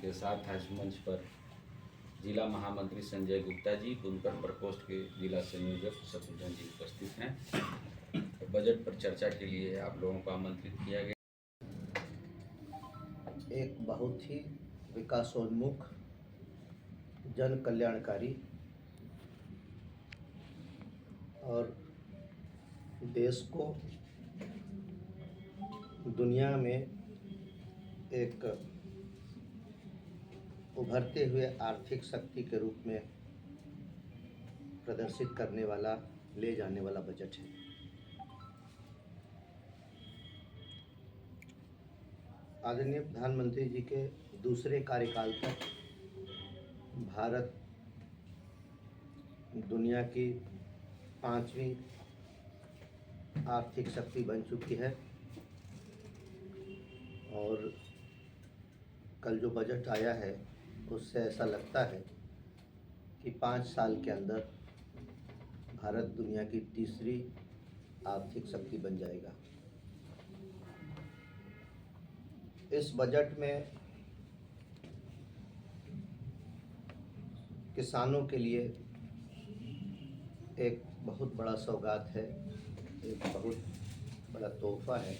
के साथ आज मंच पर जिला महामंत्री संजय गुप्ता जी, बुनकर प्रकोष्ठ के जिला संयोजक शत्रुघ्न जी उपस्थित हैं। बजट पर चर्चा के लिए आप लोगों को आमंत्रित किया गया। एक बहुत ही विकासोन्मुख, जन कल्याणकारी और देश को दुनिया में एक उभरते हुए आर्थिक शक्ति के रूप में प्रदर्शित करने वाला, ले जाने वाला बजट है। आदरणीय प्रधानमंत्री जी के दूसरे कार्यकाल तक भारत दुनिया की 5वीं आर्थिक शक्ति बन चुकी है और कल जो बजट आया है उससे ऐसा लगता है कि 5 साल के अंदर भारत दुनिया की तीसरी आर्थिक शक्ति बन जाएगा। इस बजट में किसानों के लिए एक बहुत बड़ा सौगात है, एक बहुत बड़ा तोहफा है।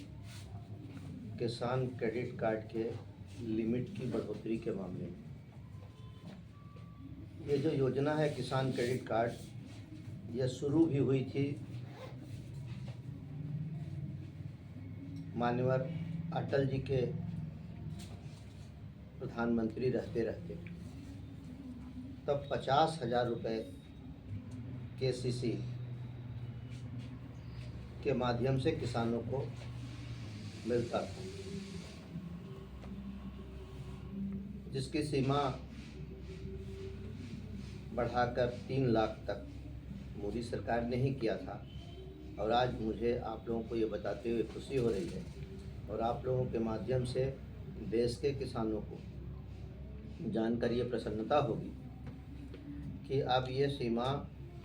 किसान क्रेडिट कार्ड के लिमिट की बढ़ोतरी के मामले में ये जो योजना है किसान क्रेडिट कार्ड, यह शुरू भी हुई थी माननीय अटल जी के प्रधानमंत्री रहते तब 50,000 रुपये KCC के माध्यम से किसानों को मिलता था, जिसकी सीमा बढ़ाकर 3 लाख तक मोदी सरकार ने ही किया था। और आज मुझे आप लोगों को ये बताते हुए खुशी हो रही है और आप लोगों के माध्यम से देश के किसानों को जानकर ये प्रसन्नता होगी कि अब ये सीमा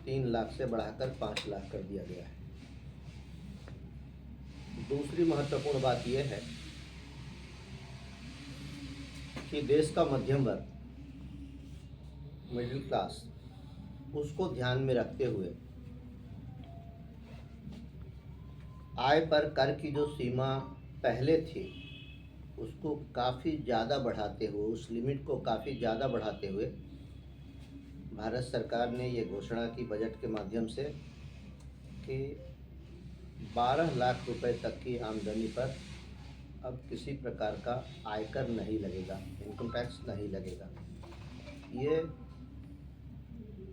3 लाख से बढ़ाकर 5 लाख कर दिया गया है। दूसरी महत्वपूर्ण बात यह है कि देश का मध्यम वर्ग, मिडिल क्लास, उसको ध्यान में रखते हुए आय पर कर की जो सीमा पहले थी उसको काफ़ी ज़्यादा बढ़ाते हुए, उस लिमिट को काफ़ी ज़्यादा बढ़ाते हुए भारत सरकार ने ये घोषणा की बजट के माध्यम से कि 12 लाख रुपए तक की आमदनी पर अब किसी प्रकार का आयकर नहीं लगेगा, इनकम टैक्स नहीं लगेगा। ये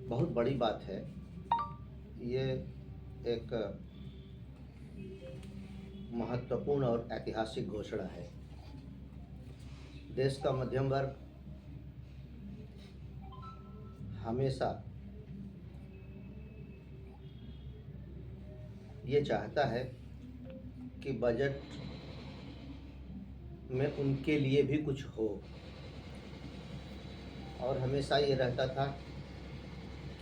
बहुत बड़ी बात है। ये एक महत्वपूर्ण और ऐतिहासिक घोषणा है। देश का मध्यम वर्ग हमेशा ये चाहता है कि बजट में उनके लिए भी कुछ हो, और हमेशा ये रहता था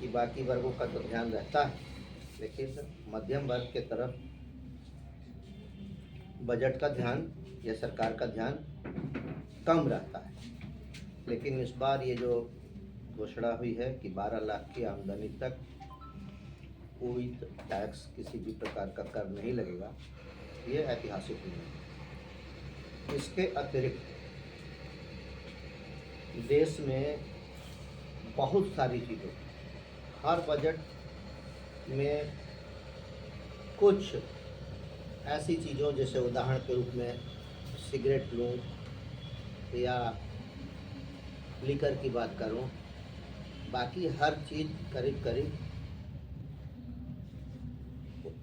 कि बाकी वर्गों का तो ध्यान रहता है, लेकिन मध्यम वर्ग के तरफ बजट का ध्यान या सरकार का ध्यान कम रहता है। लेकिन इस बार ये जो घोषणा हुई है कि 12 लाख की आमदनी तक कोई टैक्स, किसी भी प्रकार का कर नहीं लगेगा, ये ऐतिहासिक निर्णय है। इसके अतिरिक्त देश में बहुत सारी चीज़ें, हर बजट में कुछ ऐसी चीज़ों, जैसे उदाहरण के रूप में सिगरेट लूँ या लिकर की बात करूँ, बाकी हर चीज़ करीब करीब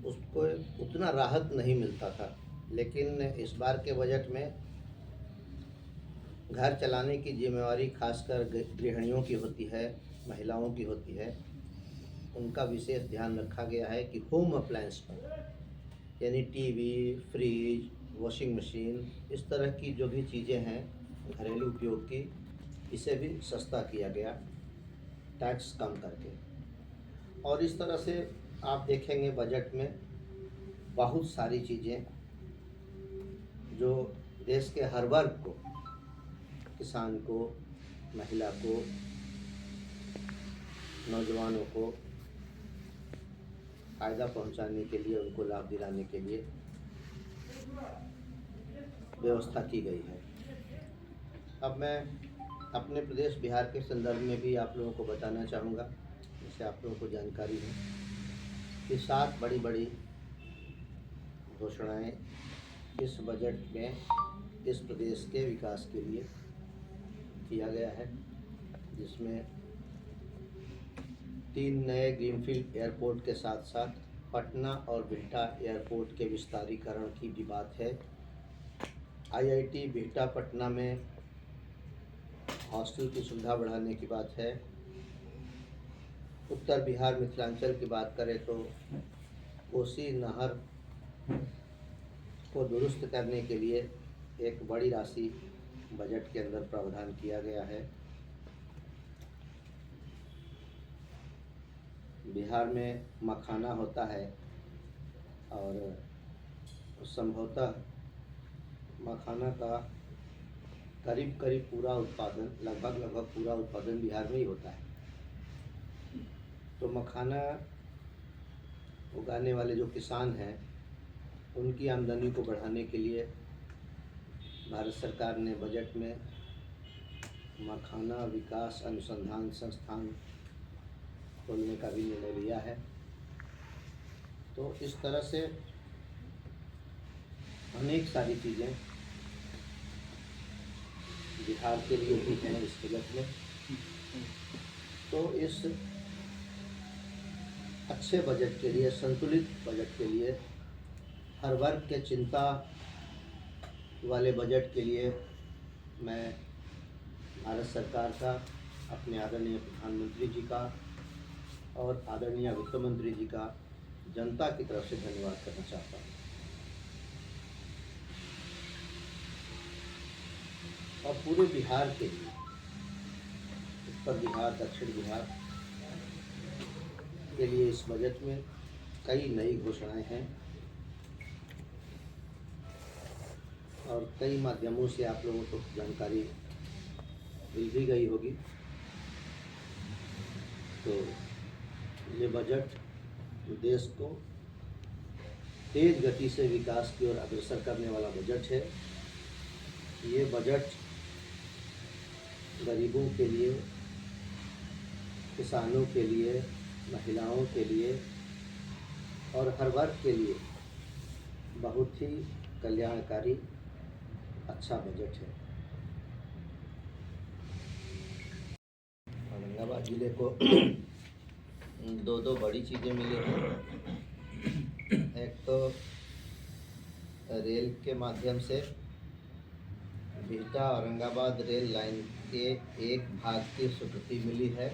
उसको उतना राहत नहीं मिलता था। लेकिन इस बार के बजट में घर चलाने की जिम्मेवारी खासकर गृहिणियों की होती है, महिलाओं की होती है। उनका विशेष ध्यान रखा गया है कि होम अप्लायंस पर, यानी टीवी, फ्रिज, वॉशिंग मशीन, इस तरह की जो भी चीज़ें हैं घरेलू उपयोग की, इसे भी सस्ता किया गया टैक्स कम करके। और इस तरह से आप देखेंगे बजट में बहुत सारी चीज़ें जो देश के हर वर्ग को, किसान को, महिला को, नौजवानों को फ़ायदा पहुंचाने के लिए, उनको लाभ दिलाने के लिए व्यवस्था की गई है। अब मैं अपने प्रदेश बिहार के संदर्भ में भी आप लोगों को बताना चाहूँगा, जिससे आप लोगों को जानकारी है कि 7 बड़ी बड़ी घोषणाएं इस बजट में इस प्रदेश के विकास के लिए किया गया है, जिसमें 3 नए ग्रीनफील्ड एयरपोर्ट के साथ साथ पटना और बिहटा एयरपोर्ट के विस्तारीकरण की भी बात है। आईआईटी बिहटा पटना में हॉस्टल की सुविधा बढ़ाने की बात है। उत्तर बिहार मिथिलांचल की बात करें तो कोसी नहर को दुरुस्त करने के लिए एक बड़ी राशि बजट के अंदर प्रावधान किया गया है। बिहार में मखाना होता है और संभवतः मखाना का करीब पूरा उत्पादन, लगभग पूरा उत्पादन बिहार में ही होता है। तो मखाना उगाने वाले जो किसान हैं, उनकी आमदनी को बढ़ाने के लिए भारत सरकार ने बजट में मखाना विकास अनुसंधान संस्थान खोलने का भी निर्णय लिया है। तो इस तरह से अनेक सारी चीज़ें बिहार के लिए भी हैं इस बजट में। तो इस अच्छे बजट के लिए, संतुलित बजट के लिए, हर वर्ग के चिंता वाले बजट के लिए मैं भारत सरकार का, अपने आदरणीय प्रधानमंत्री जी का और आदरणीय वित्त मंत्री जी का जनता की तरफ से धन्यवाद करना चाहता हूँ। और पूरे बिहार के लिए, उत्तर बिहार, दक्षिण बिहार के लिए इस बजट में कई नई घोषणाएं हैं और कई माध्यमों से आप लोगों को जानकारी मिल भी गई होगी। तो ये बजट देश को तेज गति से विकास की ओर अग्रसर करने वाला बजट है। ये बजट गरीबों के लिए, किसानों के लिए, महिलाओं के लिए और हर वर्ग के लिए बहुत ही कल्याणकारी अच्छा बजट है। औरंगाबाद जिले को दो बड़ी चीज़ें मिली हैं। एक तो रेल के माध्यम से बिहटा औरंगाबाद रेल लाइन के एक भाग की स्वीकृति मिली है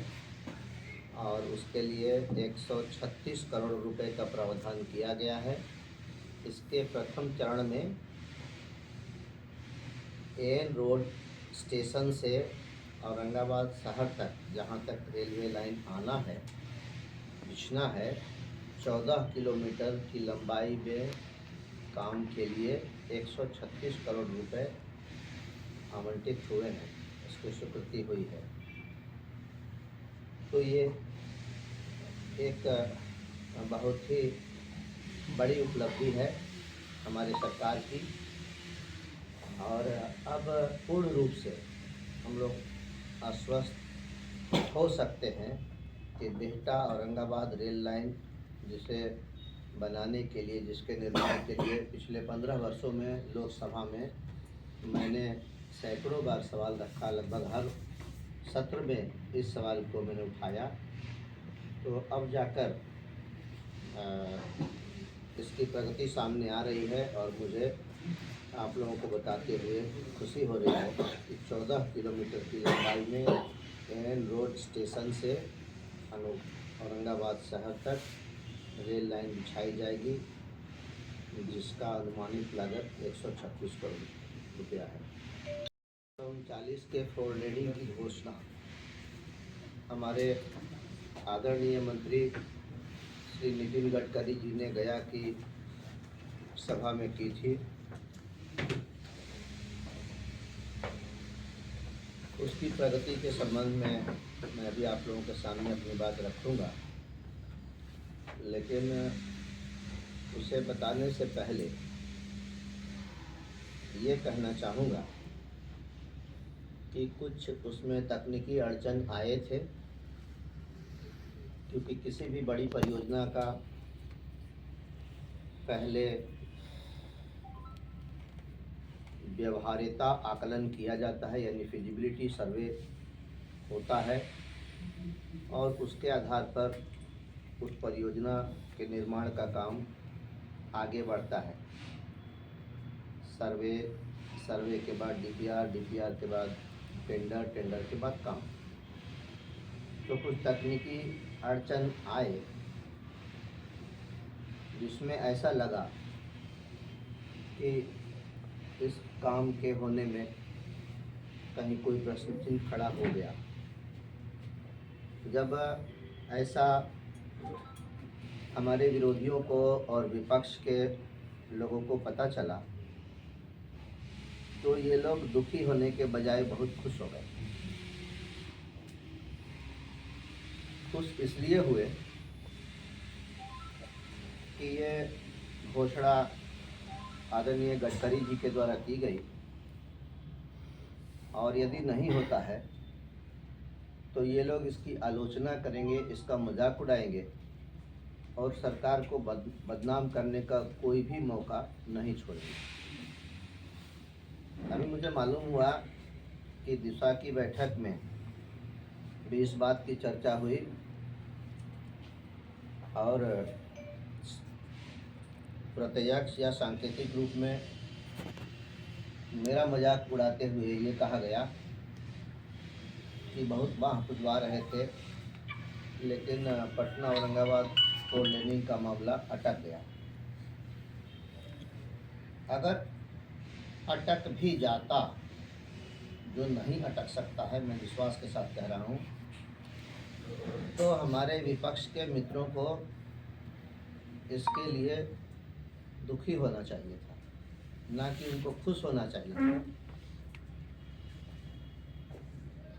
और उसके लिए 136 करोड़ रुपए का प्रावधान किया गया है। इसके प्रथम चरण में एन रोड स्टेशन से औरंगाबाद शहर तक, जहां तक रेलवे लाइन आना है, बिछना है, 14 किलोमीटर की लंबाई में काम के लिए 136 करोड़ रुपए आवंटित हुए हैं, इसकी स्वीकृति हुई है। तो ये एक बहुत ही बड़ी उपलब्धि है हमारी सरकार की और अब पूर्ण रूप से हम लोग आश्वस्त हो सकते हैं कि बिहटा औरंगाबाद रेल लाइन जिसे बनाने के लिए, जिसके निर्माण के लिए पिछले 15 वर्षों में लोकसभा में मैंने सैकड़ों बार सवाल रखा, लगभग हर सत्र में इस सवाल को मैंने उठाया। तो अब जाकर इसकी प्रगति सामने आ रही है और मुझे आप लोगों को बताते हुए खुशी हो रही है कि 14 किलोमीटर की लंबाई में एन रोड स्टेशन से औरंगाबाद शहर तक रेल लाइन बिछाई जाएगी, जिसका अनुमानित लागत 136 करोड़ रुपया है। 39 के फोर लेनिंग की घोषणा हमारे आदरणीय मंत्री श्री नितिन गडकरी जी ने गया की सभा में की थी। उसकी प्रगति के संबंध में मैं भी आप लोगों के सामने अपनी बात रखूँगा, लेकिन उसे बताने से पहले ये कहना चाहूँगा कि कुछ उसमें तकनीकी अड़चन आए थे, क्योंकि किसी भी बड़ी परियोजना का पहले व्यवहार्यता आकलन किया जाता है, यानी फिजिबिलिटी सर्वे होता है, और उसके आधार पर उस परियोजना के निर्माण का काम आगे बढ़ता है। सर्वे के बाद डीपीआर के बाद टेंडर के बाद काम। तो कुछ तकनीकी अड़चन आए जिसमें ऐसा लगा कि इस काम के होने में कहीं कोई प्रश्न चिन्ह खड़ा हो गया। जब ऐसा हमारे विरोधियों को और विपक्ष के लोगों को पता चला, तो ये लोग दुखी होने के बजाय बहुत खुश हो गए। खुश इसलिए हुए कि ये घोषणा आदरणीय गडकरी जी के द्वारा की गई, और यदि नहीं होता है तो ये लोग इसकी आलोचना करेंगे, इसका मजाक उड़ाएंगे और सरकार को बदनाम करने का कोई भी मौका नहीं छोड़ेंगे। अभी मुझे मालूम हुआ कि दिशा की बैठक में भी इस बात की चर्चा हुई, और प्रत्यक्ष या सांकेतिक रूप में मेरा मजाक उड़ाते हुए ये कहा गया कि बहुत बाह फुसवा रहे थे, लेकिन पटना औरंगाबाद 4 लेनिंग का मामला अटक गया। अगर अटक भी जाता, जो नहीं अटक सकता है, मैं विश्वास के साथ कह रहा हूँ, तो हमारे विपक्ष के मित्रों को इसके लिए दुखी होना चाहिए था, ना कि उनको खुश होना चाहिए था।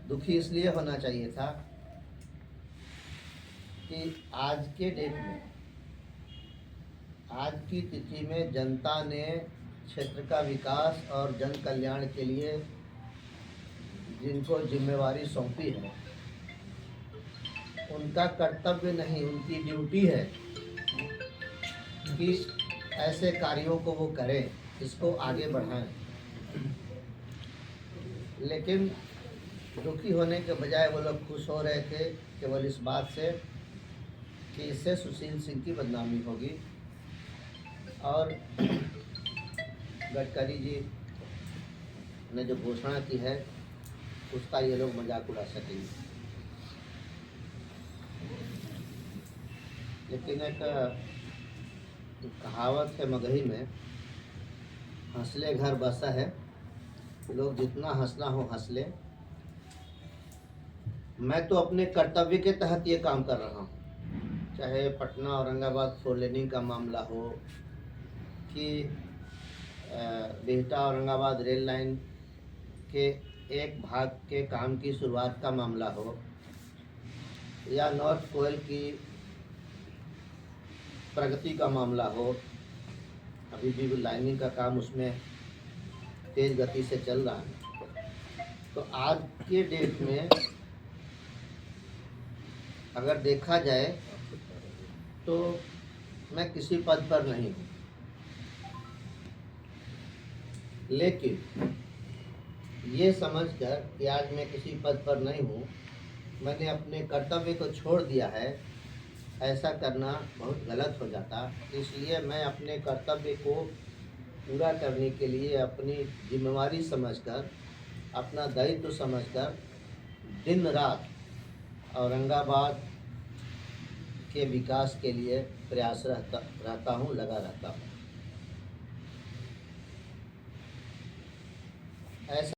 दुखी इसलिए होना चाहिए था कि आज के डेट में, आज की तिथि में जनता ने क्षेत्र का विकास और जन कल्याण के लिए जिनको जिम्मेवारी सौंपी है, उनका कर्तव्य नहीं, उनकी ड्यूटी है कि ऐसे कार्यों को वो करें, इसको आगे बढ़ाएं। लेकिन दुखी होने के बजाय वो लोग खुश हो रहे थे केवल इस बात से कि इससे सुशील सिंह की बदनामी होगी, और गडकरी जी ने जो घोषणा की है उसका ये लोग मजाक उड़ा सकेंगे। लेकिन एक कहावत है मगही में, हंसले घर बसा है, लोग जितना हंसना हो हंस ले। मैं तो अपने कर्तव्य के तहत ये काम कर रहा हूँ, चाहे पटना औरंगाबाद 4 लेनिंग का मामला हो, कि बिहटा औरंगाबाद रेल लाइन के एक भाग के काम की शुरुआत का मामला हो, या नॉर्थ कोयल की प्रगति का मामला हो। अभी भी लाइनिंग का काम उसमें तेज गति से चल रहा है। तो आज के डेट में अगर देखा जाए तो मैं किसी पद पर नहीं हूँ, लेकिन ये समझकर कि आज मैं किसी पद पर नहीं हूँ, मैंने अपने कर्तव्य को छोड़ दिया है, ऐसा करना बहुत गलत हो जाता। इसलिए मैं अपने कर्तव्य को पूरा करने के लिए अपनी जिम्मेवारी समझकर, अपना दायित्व समझकर दिन रात औरंगाबाद के विकास के लिए प्रयास रहता हूँ, लगा रहता हूँ। ऐसा